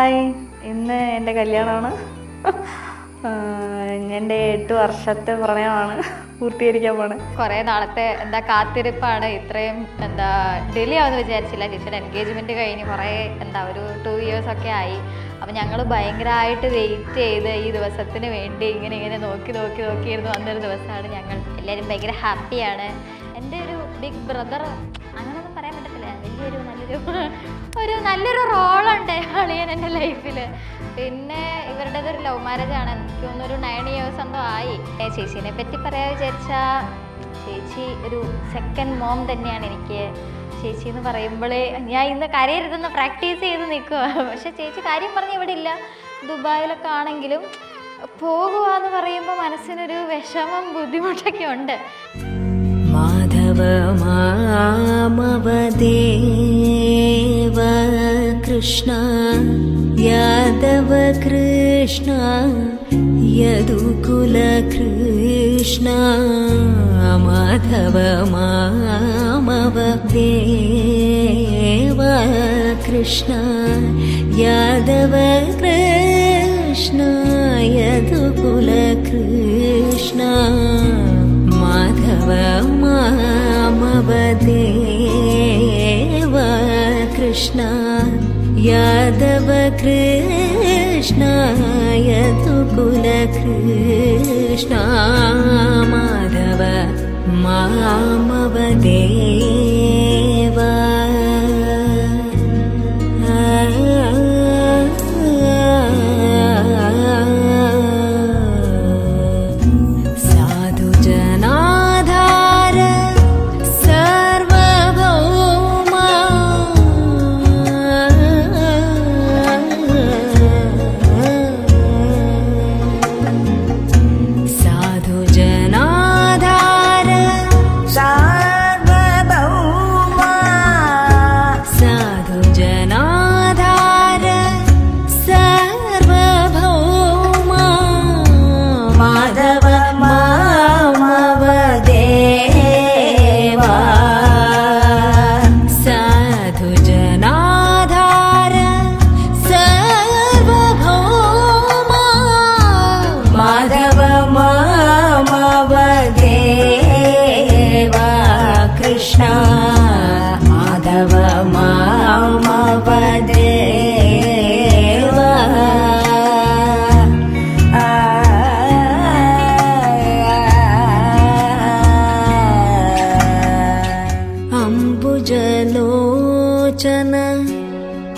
Hi, ഇന്ന് എൻ്റെ കല്യാണമാണ്. എൻ്റെ 8 വർഷത്തെ പ്രണയമാണ് പൂർത്തീകരിക്കാൻ പോണേ. കുറേ നാളത്തെ കാത്തിരിപ്പാണ്. ഇത്രയും ഡിലേ ആവുമെന്ന് വിചാരിച്ചില്ല. ചേച്ചിയുടെ എൻഗേജ്മെൻറ്റ് കഴിഞ്ഞ് കുറേ ഒരു 2 years ഒക്കെ ആയി. അപ്പം ഞങ്ങൾ ഭയങ്കരമായിട്ട് വെയിറ്റ് ചെയ്ത് ഈ ദിവസത്തിന് വേണ്ടി ഇങ്ങനെ നോക്കിയിരുന്നു വന്നൊരു ദിവസമാണ്. ഞങ്ങൾ എല്ലാവരും ഭയങ്കര ഹാപ്പിയാണ്. എൻ്റെ ഒരു ബിഗ് ബ്രദർ അങ്ങനെയൊന്നും പറയാൻ പറ്റത്തില്ല, നല്ലൊരു റോളുണ്ട് അളിയൻ എൻ്റെ ലൈഫിൽ. പിന്നെ ഇവരുടേതൊരു ലവ് മാരേജാണ്. എനിക്ക് തോന്നുന്നൊരു 9 years എന്തോ ആയി. ചേച്ചീനെ പറ്റി പറയാൻ വിചാരിച്ചാൽ ചേച്ചി ഒരു സെക്കൻഡ് മോം തന്നെയാണ് എനിക്ക്. ചേച്ചി എന്ന് പറയുമ്പോൾ ഞാൻ ഇന്ന് കരയരുതെന്ന് പ്രാക്ടീസ് ചെയ്ത് നിൽക്കുക. പക്ഷെ ചേച്ചി കാര്യം പറഞ്ഞ് ഇവിടെ ഇല്ല, ദുബായിലൊക്കെ ആണെങ്കിലും പോകുക എന്ന് പറയുമ്പോൾ മനസ്സിനൊരു വിഷമം ബുദ്ധിമുട്ടൊക്കെ ഉണ്ട്. മാധവ മാമവദേവ കൃഷ്ണ യാദവ കൃഷ്ണ യദുകുല കൃഷ്ണ മാധവ മാമവദേവ കൃഷ്ണ യാദവ കൃഷ്ണ യദുകുല കൃഷ്ണ മാധവ മാമവദേവ കൃഷ്ണ യാദവ Krishna Yadukula Krishna Madhava മാമവദേവ. അംബുജലോചന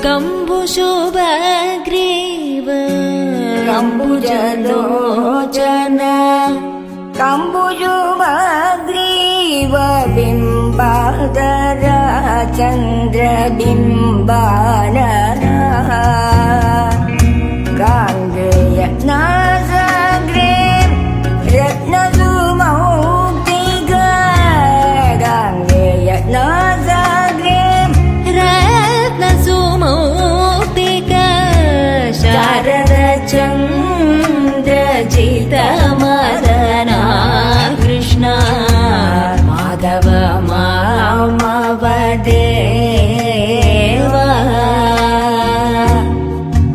കംബുശുഭഗ്രീവ കംബുജലോചന കംബുശുഭഗ്രീവ ബിംബാധര ചന്ദ്രബിംബാനന ഗാംഗേയ നാസഗ്രേ രത്നസുമൗക്തിക ഗാംഗേയ നാസഗ്രേ രത്നസുമൗക്തിക Sharada ചന്ദ്രജിത മദന Krishna Madhava മാമവദേവ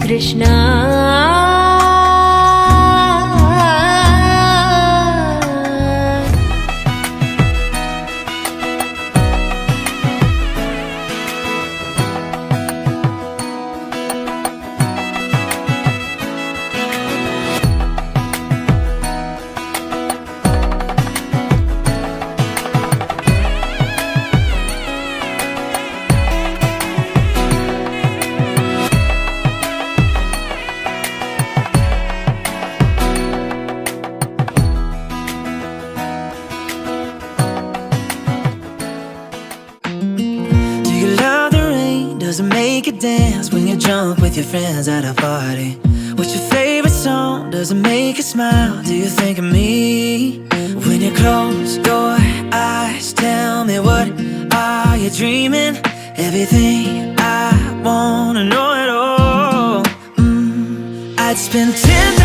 Krishna. Does it make you dance when you're drunk with your friends at a party? What's your favorite song? Does it make you smile? Do you think of me? When you close your eyes, tell me, what are you dreaming? Everything I wanna know it all. I'd spend 10